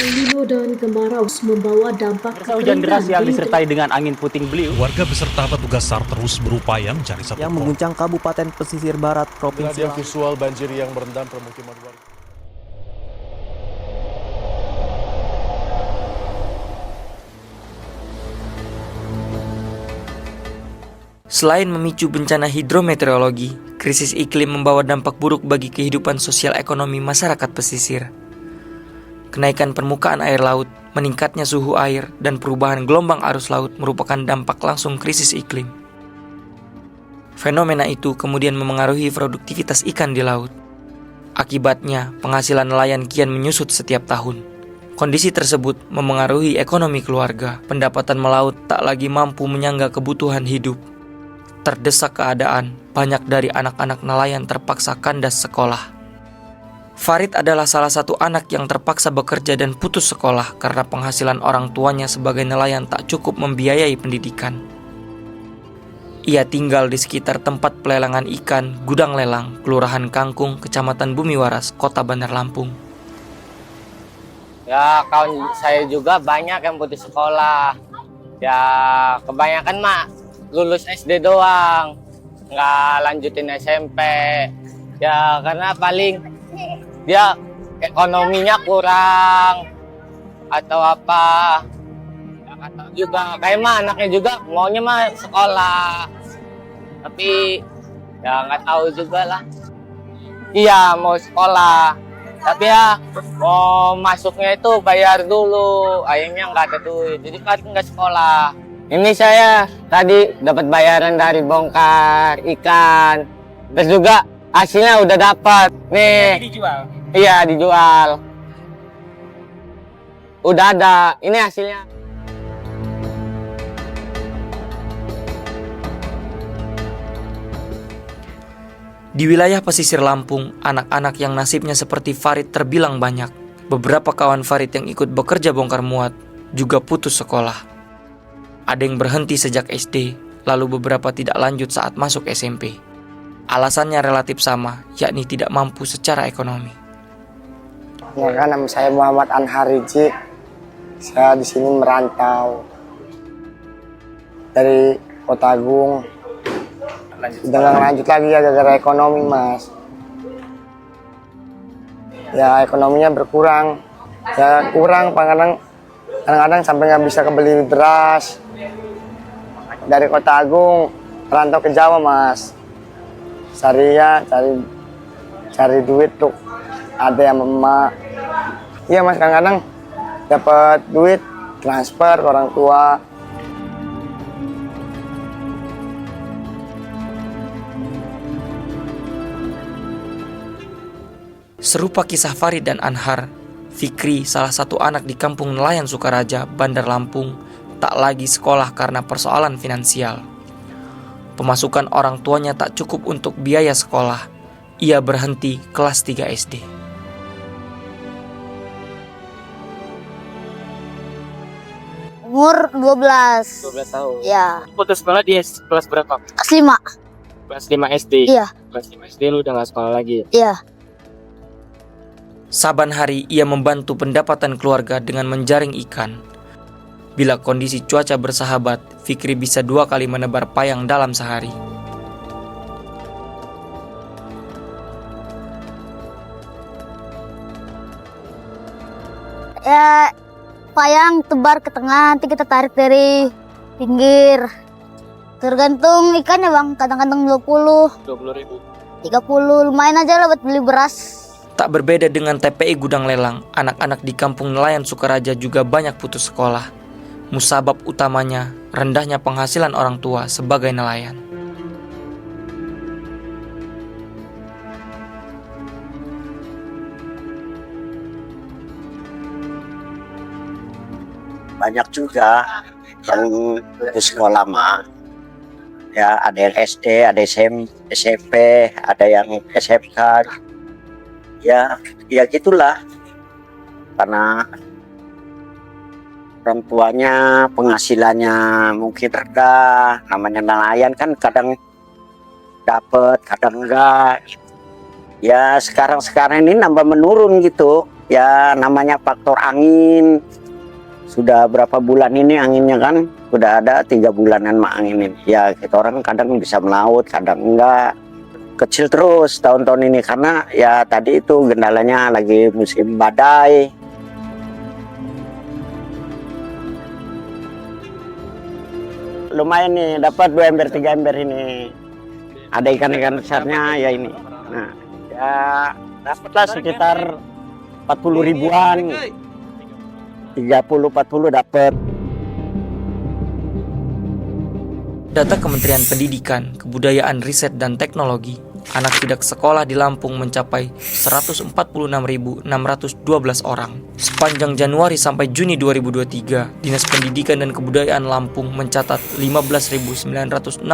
El Nino dan kemarau membawa dampak Hujan deras yang disertai dengan angin puting beliung. Warga beserta petugas SAR terus berupaya mencari satu yang mengguncang Kabupaten Pesisir Barat Provinsi Ada visual banjir yang merendam permukiman warga. Selain memicu bencana hidrometeorologi, krisis iklim membawa dampak buruk bagi kehidupan sosial ekonomi masyarakat pesisir. Kenaikan permukaan air laut, meningkatnya suhu air, dan perubahan gelombang arus laut merupakan dampak langsung krisis iklim. Fenomena itu kemudian memengaruhi produktivitas ikan di laut. Akibatnya, penghasilan nelayan kian menyusut setiap tahun. Kondisi tersebut memengaruhi ekonomi keluarga. Pendapatan melaut tak lagi mampu menyangga kebutuhan hidup. Terdesak keadaan, banyak dari anak-anak nelayan terpaksa kandas sekolah. Farid adalah salah satu anak yang terpaksa bekerja dan putus sekolah karena penghasilan orang tuanya sebagai nelayan tak cukup membiayai pendidikan. Ia tinggal di sekitar tempat pelelangan ikan Gudang Lelang, Kelurahan Kangkung, Kecamatan Bumiwaras, Kota Bandar Lampung. Ya, kawan saya juga banyak yang putus sekolah. Ya, kebanyakan mah lulus SD doang, nggak lanjutin SMP. Ya, karena paling dia ekonominya kurang atau apa. Ya, nggak tahu juga. Kayak mah anaknya juga maunya mah sekolah, tapi ya nggak tahu juga lah. Iya, mau sekolah, tapi ya mau masuknya itu bayar dulu. Akhirnya nggak ada duit, jadi kan nggak sekolah. Ini saya tadi dapat bayaran dari bongkar ikan, terus juga hasilnya udah dapat. Nih, Dijual. iya dijual. Udah ada, ini hasilnya. Di wilayah pesisir Lampung, anak-anak yang nasibnya seperti Farid terbilang banyak. Beberapa kawan Farid yang ikut bekerja bongkar muat juga putus sekolah. Ada yang berhenti sejak SD, lalu beberapa tidak lanjut saat masuk SMP. Alasannya relatif sama, yakni tidak mampu secara ekonomi. Ya, nama saya Muhammad Anhariji. Saya di sini merantau dari Kota Agung. Udah nggak lanjut lagi ya gara-gara ekonomi, Mas. Ya ekonominya berkurang. Ya kurang, kadang-kadang sampai nggak bisa kebeli beras. Dari Kota Agung merantau ke Jawa, Mas. Cari duit tuh. Ada yang emak. Iya, Mas, kadang-kadang dapat duit transfer ke orang tua. Serupa kisah Farid dan Anhar, Fikri, salah satu anak di kampung nelayan Sukaraja, Bandar Lampung, tak lagi sekolah karena persoalan finansial. Pemasukan orang tuanya tak cukup untuk biaya sekolah. Ia berhenti kelas 3 SD. Umur 12. 12 tahun. Ya, Putus sekolah di kelas berapa? kelas 5. Kelas 5 SD. Iya. Kelas 5 SD lu udah nggak sekolah lagi. Iya. Saban hari ia membantu pendapatan keluarga dengan menjaring ikan. Bila kondisi cuaca bersahabat, Fikri bisa 2 kali menebar payang dalam sehari. Ya, payang tebar ke tengah, nanti kita tarik dari pinggir. Tergantung ikannya, Bang. Kadang-kadang 20, 20.000. 30, lumayan aja lah buat beli beras. Tak berbeda dengan TPI Gudang Lelang, anak-anak di kampung nelayan Sukaraja juga banyak putus sekolah. Musabab utamanya, rendahnya penghasilan orang tua sebagai nelayan. Banyak juga yang putus sekolah mah. Ya, ada yang SD, ada SMP, ada yang SMK. Ya gitulah. Karena orang tuanya penghasilannya mungkin rendah, namanya nelayan kan kadang dapat, kadang enggak. Ya sekarang ini nambah menurun gitu. ya namanya faktor angin. Sudah berapa bulan ini anginnya kan, udah ada 3 bulanan mah angin ini. Ya kita orang kadang bisa melaut, kadang enggak. Kecil terus tahun-tahun ini karena ya tadi itu gendalanya lagi musim badai. Lumayan nih, dapat 2 ember 3 ember ini. Ada ikan-ikan besarnya ya ini. Nah, ya dapatlah sekitar 40 ribuan. 30-40 dapat. Data Kementerian Pendidikan, Kebudayaan, Riset, dan Teknologi, anak tidak sekolah di Lampung mencapai 146.612 orang. Sepanjang Januari sampai Juni 2023, Dinas Pendidikan dan Kebudayaan Lampung mencatat 15.965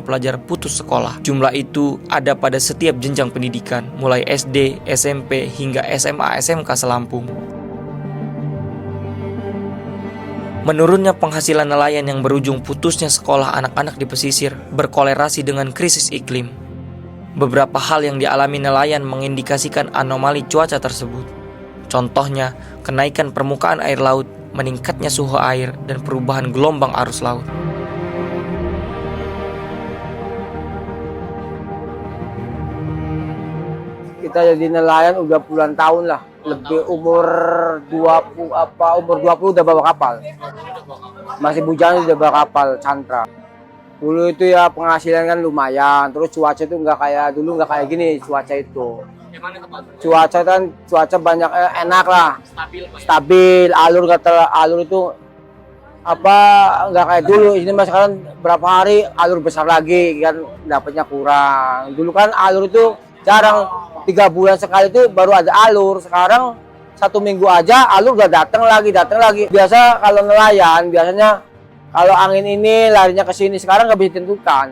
pelajar putus sekolah. Jumlah itu ada pada setiap jenjang pendidikan, mulai SD, SMP, hingga SMA, SMK se-Lampung. Menurunnya penghasilan nelayan yang berujung putusnya sekolah anak-anak di pesisir berkolerasi dengan krisis iklim. Beberapa hal yang dialami nelayan mengindikasikan anomali cuaca tersebut. Contohnya, kenaikan permukaan air laut, meningkatnya suhu air, dan perubahan gelombang arus laut. Kita jadi nelayan udah puluhan tahun lah. Lebih umur 20 udah bawa kapal. Masih bujang udah bawa kapal Cantra. Dulu itu ya penghasilan kan lumayan, terus cuaca itu nggak kayak dulu, nggak kayak gini cuaca itu. Cuaca banyak enak lah, stabil, alur itu apa nggak kayak dulu. Ini mas sekarang berapa hari alur besar lagi kan, dapatnya kurang. Dulu kan alur itu jarang, 3 bulan sekali itu baru ada alur. Sekarang 1 minggu aja alur udah datang lagi. Biasa kalau nelayan biasanya kalau angin ini larinya ke sini, sekarang nggak bisa ditentukan.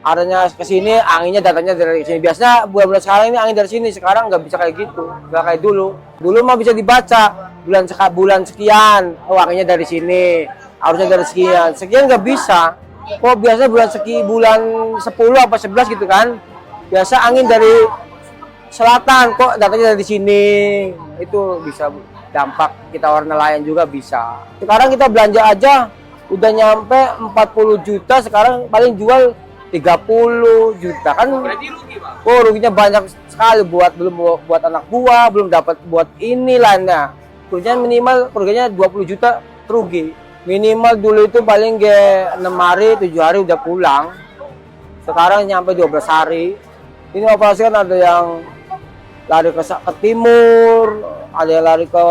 Arahnya ke sini, anginnya datangnya dari sini. Biasanya bulan-bulan sekarang ini angin dari sini, sekarang nggak bisa kayak gitu, nggak kayak dulu. Dulu mah bisa dibaca bulan sekian, oh anginnya dari sini, harusnya dari sekian nggak bisa. Kok biasanya bulan 10 apa 11 gitu kan? Biasa angin dari selatan, kok datangnya dari sini. Itu bisa dampak kita orang nelayan juga bisa. Sekarang kita belanja aja udah nyampe 40 juta, sekarang paling jual 30 juta kan. Oh, ruginya banyak sekali, belum buat anak buah, belum dapat buat ini lainnya. Kerugiannya 20 juta rugi. Minimal dulu itu paling 6 hari, 7 hari udah pulang. Sekarang nyampe 12 hari. Ini operasi kan ada yang lari ke timur, ada yang lari ke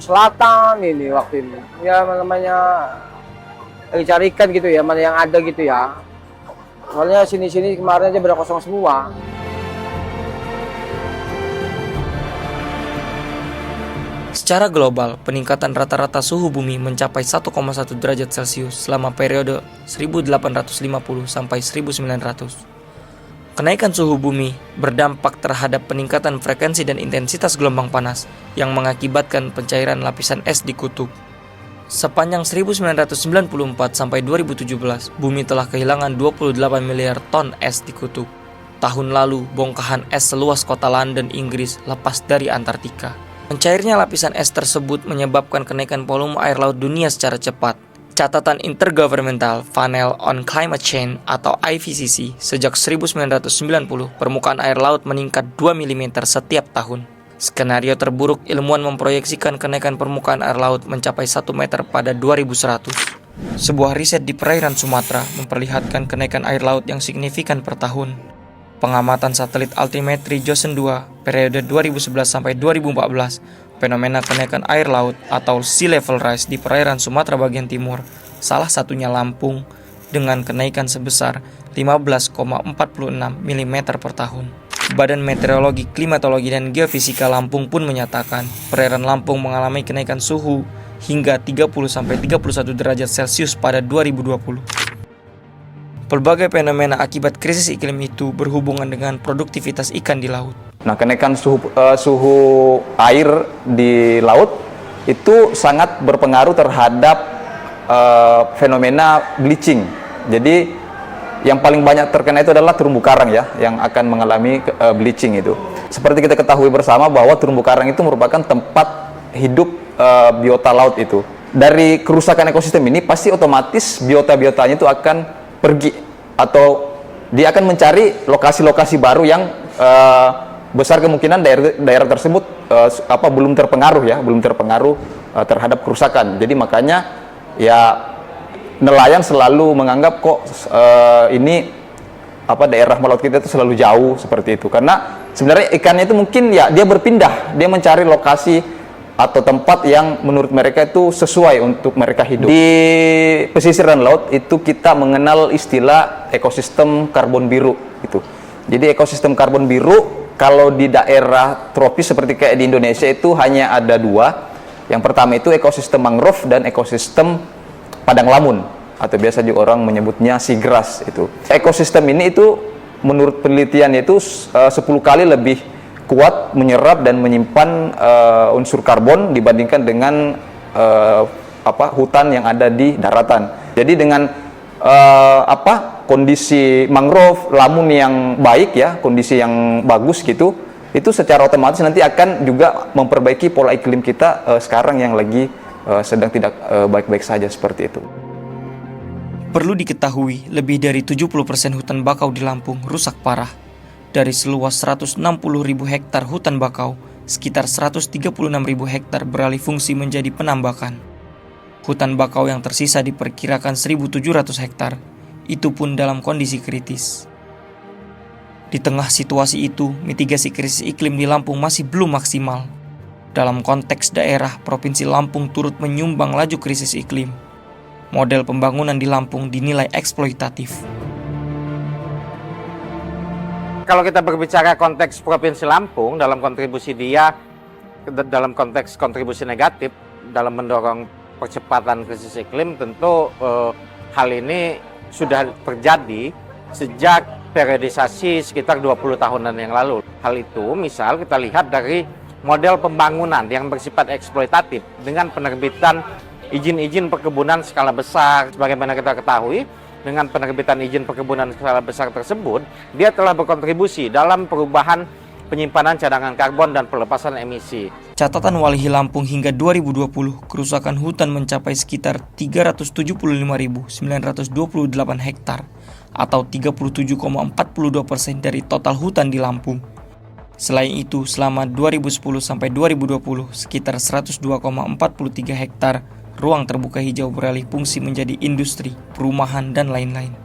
selatan ini waktu ini. Ya namanya lagi cari ikan gitu ya, mana yang ada gitu ya. Soalnya sini-sini kemarin aja pada kosong semua. Secara global, peningkatan rata-rata suhu bumi mencapai 1,1 derajat Celcius selama periode 1850 sampai 1900. Kenaikan suhu bumi berdampak terhadap peningkatan frekuensi dan intensitas gelombang panas yang mengakibatkan pencairan lapisan es di kutub. Sepanjang 1994 sampai 2017, bumi telah kehilangan 28 miliar ton es di kutub. Tahun lalu, bongkahan es seluas kota London, Inggris lepas dari Antartika. Mencairnya lapisan es tersebut menyebabkan kenaikan volume air laut dunia secara cepat. Catatan Intergovernmental Panel on Climate Change atau IPCC, sejak 1990, permukaan air laut meningkat 2 mm setiap tahun. Skenario terburuk, ilmuwan memproyeksikan kenaikan permukaan air laut mencapai 1 meter pada 2100. Sebuah riset di perairan Sumatera memperlihatkan kenaikan air laut yang signifikan per tahun. Pengamatan satelit altimetri Josen 2 periode 2011 sampai 2014, fenomena kenaikan air laut atau sea level rise di perairan Sumatera bagian timur, salah satunya Lampung, dengan kenaikan sebesar 15,46 mm per tahun. Badan Meteorologi, Klimatologi, dan Geofisika Lampung pun menyatakan perairan Lampung mengalami kenaikan suhu hingga 30-31 derajat Celcius pada 2020. Berbagai fenomena akibat krisis iklim itu berhubungan dengan produktivitas ikan di laut. Nah, kenaikan suhu air di laut itu sangat berpengaruh terhadap fenomena bleaching. Jadi yang paling banyak terkena itu adalah terumbu karang ya, yang akan mengalami bleaching itu. Seperti kita ketahui bersama bahwa terumbu karang itu merupakan tempat hidup biota laut itu. Dari kerusakan ekosistem ini pasti otomatis biota-biotanya itu akan pergi atau dia akan mencari lokasi-lokasi baru yang besar kemungkinan daerah tersebut belum terpengaruh terhadap kerusakan. Jadi makanya ya nelayan selalu menganggap kok ini daerah laut kita itu selalu jauh seperti itu, karena sebenarnya ikannya itu mungkin ya dia berpindah, dia mencari lokasi atau tempat yang menurut mereka itu sesuai untuk mereka hidup. Di pesisir dan laut itu kita mengenal istilah ekosistem karbon biru gitu. Jadi ekosistem karbon biru kalau di daerah tropis seperti kayak di Indonesia itu hanya ada dua. Yang pertama itu ekosistem mangrove dan ekosistem padang lamun, atau biasa juga orang menyebutnya seagrass itu. Ekosistem ini itu menurut penelitian itu 10 kali lebih kuat menyerap dan menyimpan unsur karbon dibandingkan dengan hutan yang ada di daratan. Jadi dengan kondisi mangrove lamun yang baik ya, kondisi yang bagus gitu, itu secara otomatis nanti akan juga memperbaiki pola iklim kita sekarang yang lagi sedang tidak baik-baik saja seperti itu. Perlu diketahui, lebih dari 70% hutan bakau di Lampung rusak parah. Dari seluas 160.000 hektar hutan bakau, sekitar 136.000 hektar beralih fungsi menjadi penambakan. Hutan bakau yang tersisa diperkirakan 1.700 hektar, itu pun dalam kondisi kritis. Di tengah situasi itu, mitigasi krisis iklim di Lampung masih belum maksimal. Dalam konteks daerah, Provinsi Lampung turut menyumbang laju krisis iklim. Model pembangunan di Lampung dinilai eksploitatif. Kalau kita berbicara konteks Provinsi Lampung dalam kontribusi dia, dalam konteks kontribusi negatif dalam mendorong percepatan krisis iklim, tentu hal ini sudah terjadi sejak periodisasi sekitar 20 tahunan yang lalu. Hal itu misal kita lihat dari model pembangunan yang bersifat eksploitatif dengan penerbitan izin-izin perkebunan skala besar. Sebagaimana kita ketahui, dengan penerbitan izin perkebunan skala besar tersebut, dia telah berkontribusi dalam perubahan penyimpanan cadangan karbon dan pelepasan emisi. Catatan Walhi Lampung hingga 2020, kerusakan hutan mencapai sekitar 375.928 hektar atau 37,42% dari total hutan di Lampung. Selain itu, selama 2010 sampai 2020, sekitar 102,43 hektar ruang terbuka hijau beralih fungsi menjadi industri, perumahan, dan lain-lain.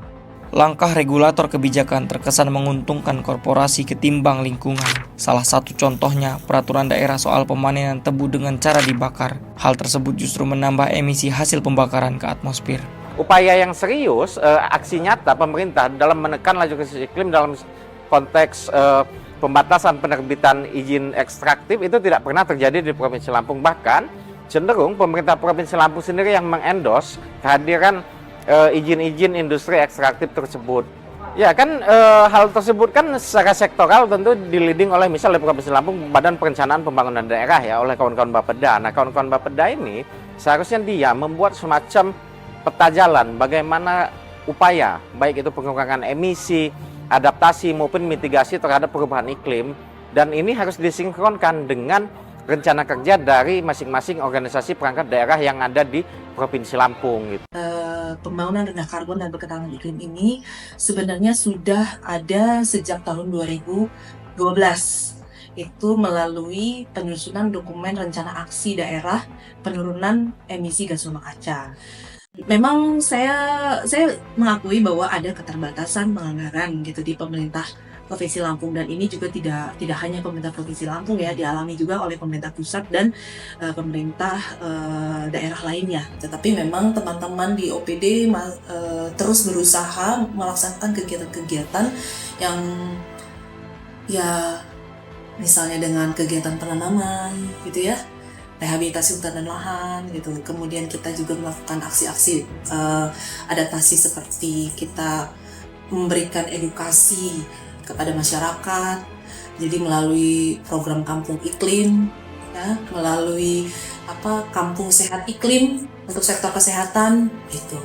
Langkah regulator kebijakan terkesan menguntungkan korporasi ketimbang lingkungan. Salah satu contohnya, peraturan daerah soal pemanenan tebu dengan cara dibakar. Hal tersebut justru menambah emisi hasil pembakaran ke atmosfer. Upaya yang serius, aksi nyata pemerintah dalam menekan laju krisis iklim dalam konteks pembatasan penerbitan izin ekstraktif itu tidak pernah terjadi di Provinsi Lampung. Bahkan cenderung pemerintah Provinsi Lampung sendiri yang mengendorse kehadiran izin-izin industri ekstraktif tersebut. Ya kan, hal tersebut kan secara sektoral tentu di-leading oleh misalnya Provinsi Lampung Badan Perencanaan Pembangunan Daerah ya, oleh kawan-kawan Bapeda. Nah, kawan-kawan Bapeda ini seharusnya dia membuat semacam peta jalan bagaimana upaya baik itu pengurangan emisi, adaptasi maupun mitigasi terhadap perubahan iklim, dan ini harus disinkronkan dengan rencana kerja dari masing-masing organisasi perangkat daerah yang ada di Provinsi Lampung. Gitu. Pembangunan rendah karbon dan berketahanan iklim ini sebenarnya sudah ada sejak tahun 2012. Itu melalui penyusunan dokumen rencana aksi daerah penurunan emisi gas rumah kaca. Memang saya mengakui bahwa ada keterbatasan penganggaran gitu di pemerintah Provinsi Lampung, dan ini juga tidak hanya pemerintah Provinsi Lampung ya, dialami juga oleh pemerintah pusat dan pemerintah daerah lainnya. Tetapi memang teman-teman di OPD terus berusaha melaksanakan kegiatan-kegiatan yang ya misalnya dengan kegiatan penanaman gitu ya, rehabilitasi hutan dan lahan gitu. Kemudian kita juga melakukan aksi-aksi adaptasi seperti kita memberikan edukasi kepada masyarakat, jadi melalui program Kampung Iklim, ya, melalui Kampung Sehat Iklim untuk sektor kesehatan, gitu.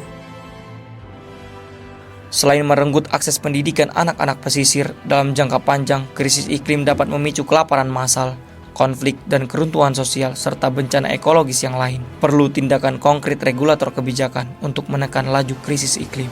Selain merenggut akses pendidikan anak-anak pesisir, dalam jangka panjang, krisis iklim dapat memicu kelaparan massal, konflik dan keruntuhan sosial, serta bencana ekologis yang lain. Perlu tindakan konkret regulator kebijakan untuk menekan laju krisis iklim.